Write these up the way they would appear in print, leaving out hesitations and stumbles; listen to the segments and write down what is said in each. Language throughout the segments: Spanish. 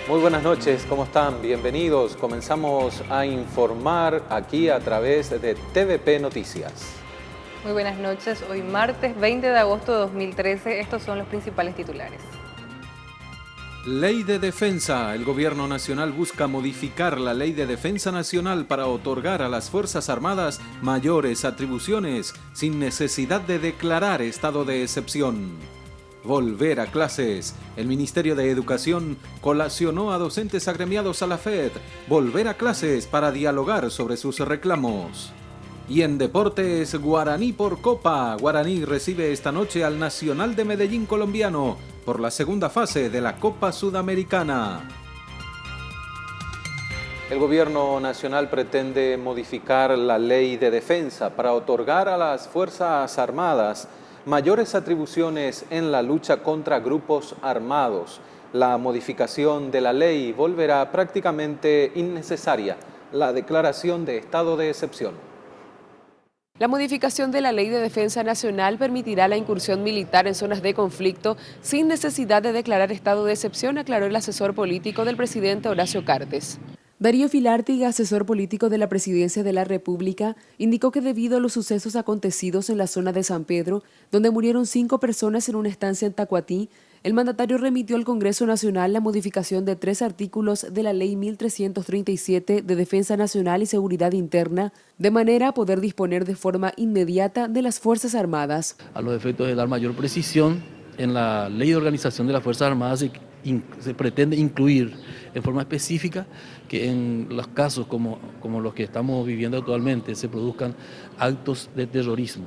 Muy buenas noches, ¿cómo están? Bienvenidos. Comenzamos a informar aquí a través de TVP Noticias. Muy buenas noches. Hoy martes 20 de agosto de 2013, estos son los principales titulares. Ley de Defensa. El Gobierno Nacional busca modificar la Ley de Defensa Nacional para otorgar a las Fuerzas Armadas mayores atribuciones sin necesidad de declarar estado de excepción. Volver a clases. El Ministerio de Educación colacionó a docentes agremiados a la FED. Volver a clases para dialogar sobre sus reclamos. Y en deportes, Guaraní por Copa. Guaraní recibe esta noche al Nacional de Medellín colombiano por la segunda fase de la Copa Sudamericana. El Gobierno Nacional pretende modificar la Ley de Defensa para otorgar a las Fuerzas Armadas mayores atribuciones en la lucha contra grupos armados. La modificación de la ley volverá prácticamente innecesaria la declaración de estado de excepción. La modificación de la Ley de Defensa Nacional permitirá la incursión militar en zonas de conflicto sin necesidad de declarar estado de excepción, aclaró el asesor político del presidente Horacio Cartes. Darío Filártiga, asesor político de la Presidencia de la República, indicó que debido a los sucesos acontecidos en la zona de San Pedro, donde murieron 5 personas en una estancia en Tacuatí, el mandatario remitió al Congreso Nacional la modificación de 3 artículos de la Ley 1337 de Defensa Nacional y Seguridad Interna, de manera a poder disponer de forma inmediata de las Fuerzas Armadas. A los efectos de dar mayor precisión, en la Ley de Organización de las Fuerzas Armadas se pretende incluir en forma específica que en los casos como los que estamos viviendo actualmente se produzcan actos de terrorismo.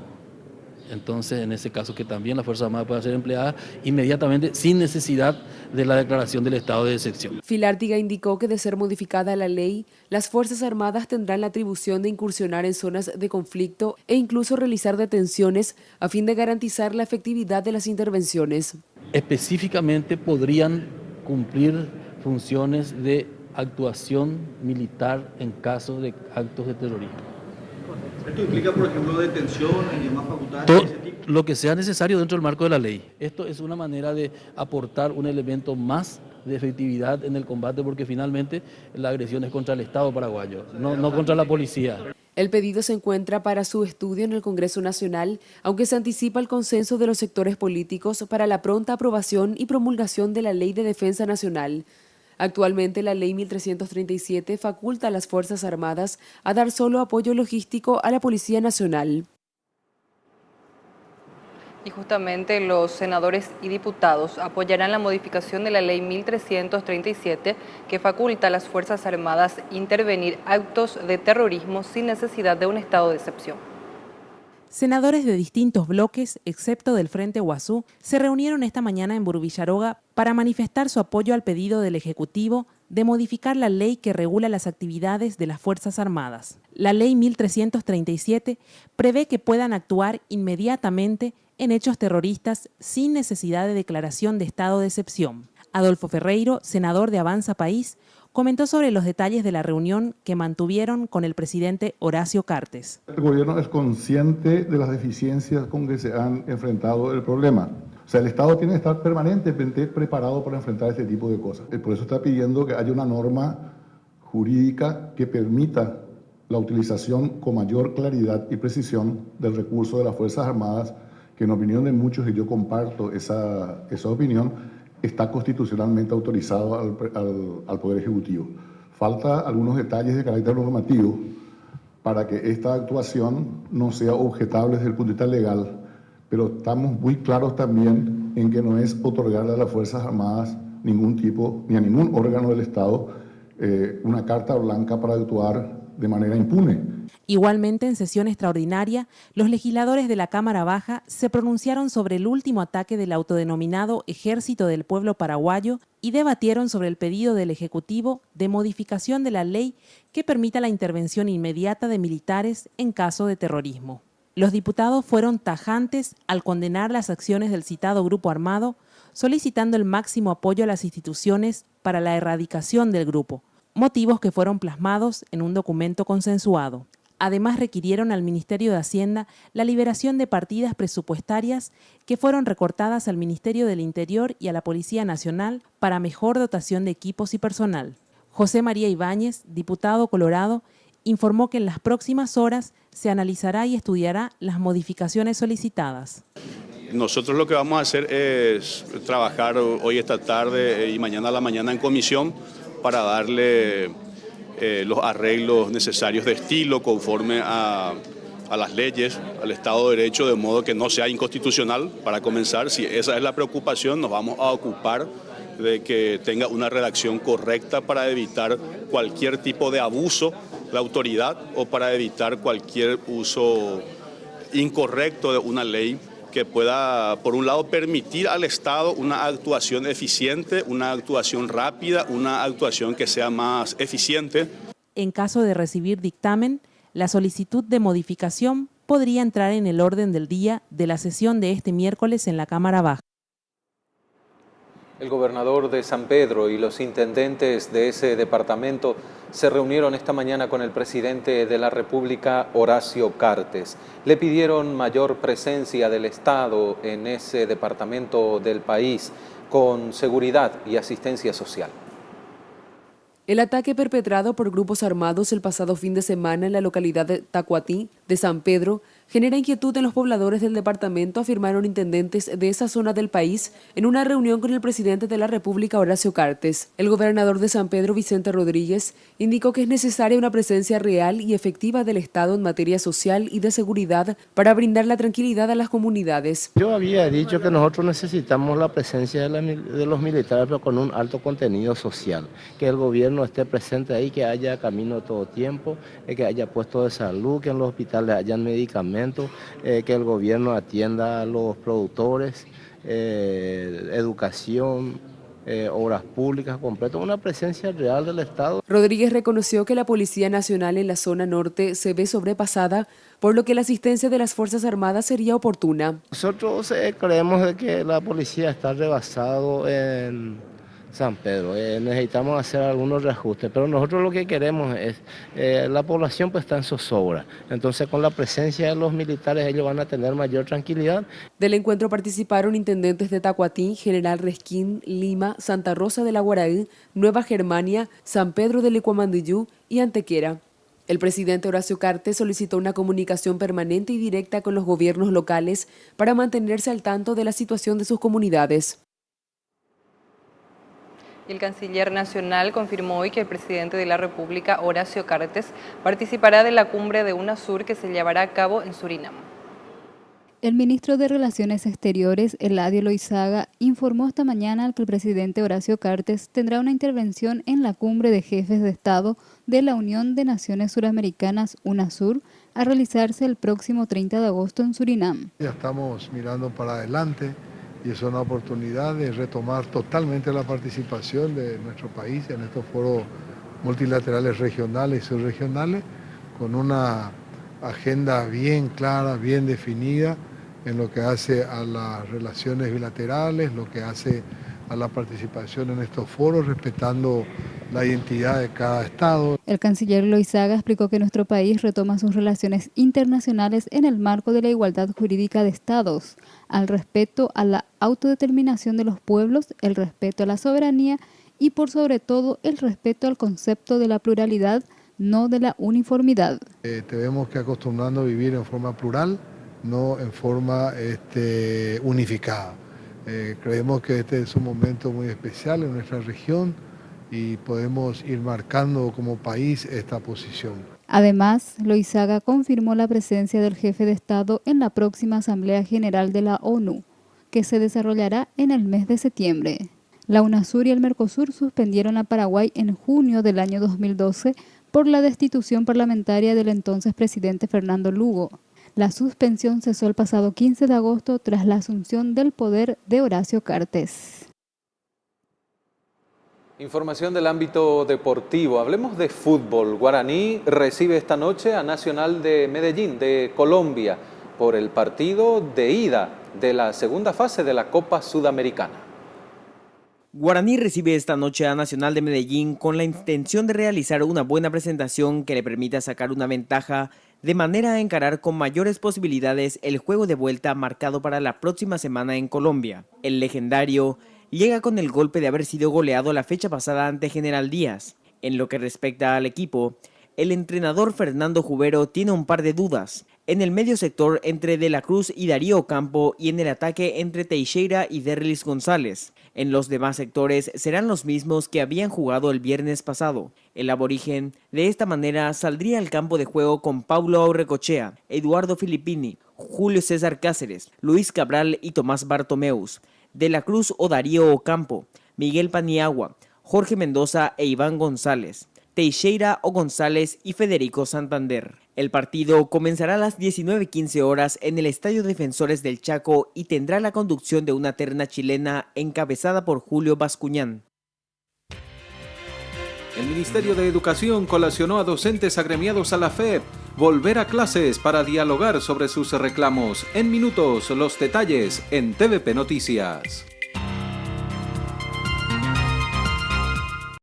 Entonces, en ese caso que también las Fuerzas Armadas puedan ser empleadas inmediatamente sin necesidad de la declaración del estado de excepción. Filártiga indicó que de ser modificada la ley, las Fuerzas Armadas tendrán la atribución de incursionar en zonas de conflicto e incluso realizar detenciones a fin de garantizar la efectividad de las intervenciones. Específicamente podrían cumplir funciones de actuación militar en caso de actos de terrorismo. ¿Esto implica, por ejemplo, detenciones y demás facultades de ese tipo? Lo que sea necesario dentro del marco de la ley. Esto es una manera de aportar un elemento más de efectividad en el combate, porque finalmente la agresión es contra el Estado paraguayo, no contra la policía. El pedido se encuentra para su estudio en el Congreso Nacional, aunque se anticipa el consenso de los sectores políticos para la pronta aprobación y promulgación de la Ley de Defensa Nacional. Actualmente la Ley 1337 faculta a las Fuerzas Armadas a dar solo apoyo logístico a la Policía Nacional. Y justamente los senadores y diputados apoyarán la modificación de la Ley 1337 que faculta a las Fuerzas Armadas intervenir actos de terrorismo sin necesidad de un estado de excepción. Senadores de distintos bloques, excepto del Frente Guazú, se reunieron esta mañana en Burvillaroga para manifestar su apoyo al pedido del Ejecutivo de modificar la ley que regula las actividades de las Fuerzas Armadas. La Ley 1337 prevé que puedan actuar inmediatamente en hechos terroristas sin necesidad de declaración de estado de excepción. Adolfo Ferreiro, senador de Avanza País, comentó sobre los detalles de la reunión que mantuvieron con el presidente Horacio Cartes. El gobierno es consciente de las deficiencias con que se han enfrentado el problema. O sea, el Estado tiene que estar permanentemente preparado para enfrentar este tipo de cosas. Por eso está pidiendo que haya una norma jurídica que permita la utilización con mayor claridad y precisión del recurso de las Fuerzas Armadas, que en opinión de muchos, y yo comparto esa opinión, está constitucionalmente autorizado al Poder Ejecutivo. Falta algunos detalles de carácter normativo para que esta actuación no sea objetable desde el punto de vista legal, pero estamos muy claros también en que no es otorgarle a las Fuerzas Armadas ningún tipo, ni a ningún órgano del Estado, una carta blanca para actuar de manera impune. Igualmente, en sesión extraordinaria, los legisladores de la Cámara Baja se pronunciaron sobre el último ataque del autodenominado Ejército del Pueblo Paraguayo y debatieron sobre el pedido del Ejecutivo de modificación de la ley que permita la intervención inmediata de militares en caso de terrorismo. Los diputados fueron tajantes al condenar las acciones del citado grupo armado, solicitando el máximo apoyo a las instituciones para la erradicación del grupo, motivos que fueron plasmados en un documento consensuado. Además, requirieron al Ministerio de Hacienda la liberación de partidas presupuestarias que fueron recortadas al Ministerio del Interior y a la Policía Nacional para mejor dotación de equipos y personal. José María Ibáñez, diputado colorado, informó que en las próximas horas se analizará y estudiará las modificaciones solicitadas. Nosotros lo que vamos a hacer es trabajar hoy esta tarde y mañana a la mañana en comisión para darle los arreglos necesarios de estilo conforme a las leyes, al Estado de Derecho, de modo que no sea inconstitucional. Para comenzar, si esa es la preocupación, nos vamos a ocupar de que tenga una redacción correcta para evitar cualquier tipo de abuso de autoridad o para evitar cualquier uso incorrecto de una ley que pueda, por un lado, permitir al Estado una actuación eficiente, una actuación rápida, una actuación que sea más eficiente. En caso de recibir dictamen, la solicitud de modificación podría entrar en el orden del día de la sesión de este miércoles en la Cámara Baja. El gobernador de San Pedro y los intendentes de ese departamento se reunieron esta mañana con el presidente de la República, Horacio Cartes. Le pidieron mayor presencia del Estado en ese departamento del país, con seguridad y asistencia social. El ataque perpetrado por grupos armados el pasado fin de semana en la localidad de Tacuatí, de San Pedro, genera inquietud en los pobladores del departamento, afirmaron intendentes de esa zona del país en una reunión con el presidente de la República, Horacio Cartes. El gobernador de San Pedro, Vicente Rodríguez, indicó que es necesaria una presencia real y efectiva del Estado en materia social y de seguridad para brindar la tranquilidad a las comunidades. Yo había dicho que nosotros necesitamos la presencia de los militares, pero con un alto contenido social, que el gobierno esté presente ahí, que haya camino todo tiempo, que haya puestos de salud, que en los hospitales hayan medicamentos, que el gobierno atienda a los productores, educación, obras públicas completas, una presencia real del Estado. Rodríguez reconoció que la Policía Nacional en la zona norte se ve sobrepasada, por lo que la asistencia de las Fuerzas Armadas sería oportuna. Nosotros creemos de que la policía está rebasado en San Pedro, necesitamos hacer algunos reajustes, pero nosotros lo que queremos es, la población pues está en zozobra, entonces con la presencia de los militares ellos van a tener mayor tranquilidad. Del encuentro participaron intendentes de Tacuatí, General Resquín, Lima, Santa Rosa de la Guaraí, Nueva Germania, San Pedro de Licuamandiyú y Antequera. El presidente Horacio Cartes solicitó una comunicación permanente y directa con los gobiernos locales para mantenerse al tanto de la situación de sus comunidades. El canciller nacional confirmó hoy que el presidente de la República, Horacio Cartes, participará de la cumbre de UNASUR que se llevará a cabo en Surinam. El ministro de Relaciones Exteriores, Eladio Loizaga, informó esta mañana que el presidente Horacio Cartes tendrá una intervención en la cumbre de jefes de Estado de la Unión de Naciones Suramericanas, UNASUR, a realizarse el próximo 30 de agosto en Surinam. Ya estamos mirando para adelante y es una oportunidad de retomar totalmente la participación de nuestro país en estos foros multilaterales regionales y subregionales con una agenda bien clara, bien definida en lo que hace a las relaciones bilaterales, lo que hace a la participación en estos foros, respetando la identidad de cada Estado. El canciller Loizaga explicó que nuestro país retoma sus relaciones internacionales en el marco de la igualdad jurídica de Estados, al respeto a la autodeterminación de los pueblos, el respeto a la soberanía y, por sobre todo, el respeto al concepto de la pluralidad, no de la uniformidad. Tenemos que acostumbrarnos a vivir en forma plural, no en forma unificada. Creemos que este es un momento muy especial en nuestra región y podemos ir marcando como país esta posición. Además, Loizaga confirmó la presencia del jefe de Estado en la próxima Asamblea General de la ONU, que se desarrollará en el mes de septiembre. La UNASUR y el Mercosur suspendieron a Paraguay en junio del año 2012 por la destitución parlamentaria del entonces presidente Fernando Lugo. La suspensión cesó el pasado 15 de agosto tras la asunción del poder de Horacio Cartes. Información del ámbito deportivo. Hablemos de fútbol. Guaraní recibe esta noche a Nacional de Medellín, de Colombia, por el partido de ida de la segunda fase de la Copa Sudamericana. Guaraní recibe esta noche a Nacional de Medellín con la intención de realizar una buena presentación que le permita sacar una ventaja de manera a encarar con mayores posibilidades el juego de vuelta marcado para la próxima semana en Colombia. El legendario llega con el golpe de haber sido goleado la fecha pasada ante General Díaz. En lo que respecta al equipo, el entrenador Fernando Jubero tiene un par de dudas. En el medio sector entre De la Cruz y Darío Ocampo y en el ataque entre Teixeira y Derlis González. En los demás sectores serán los mismos que habían jugado el viernes pasado. El aborigen de esta manera saldría al campo de juego con Paulo Aurrecochea, Eduardo Filippini, Julio César Cáceres, Luis Cabral y Tomás Bartomeus, De la Cruz o Darío Ocampo, Miguel Paniagua, Jorge Mendoza e Iván González, Teixeira o González y Federico Santander. El partido comenzará a las 19:15 horas en el Estadio Defensores del Chaco y tendrá la conducción de una terna chilena encabezada por Julio Bascuñán. El Ministerio de Educación colacionó a docentes agremiados a la FEP volver a clases para dialogar sobre sus reclamos. En minutos, los detalles en TVP Noticias.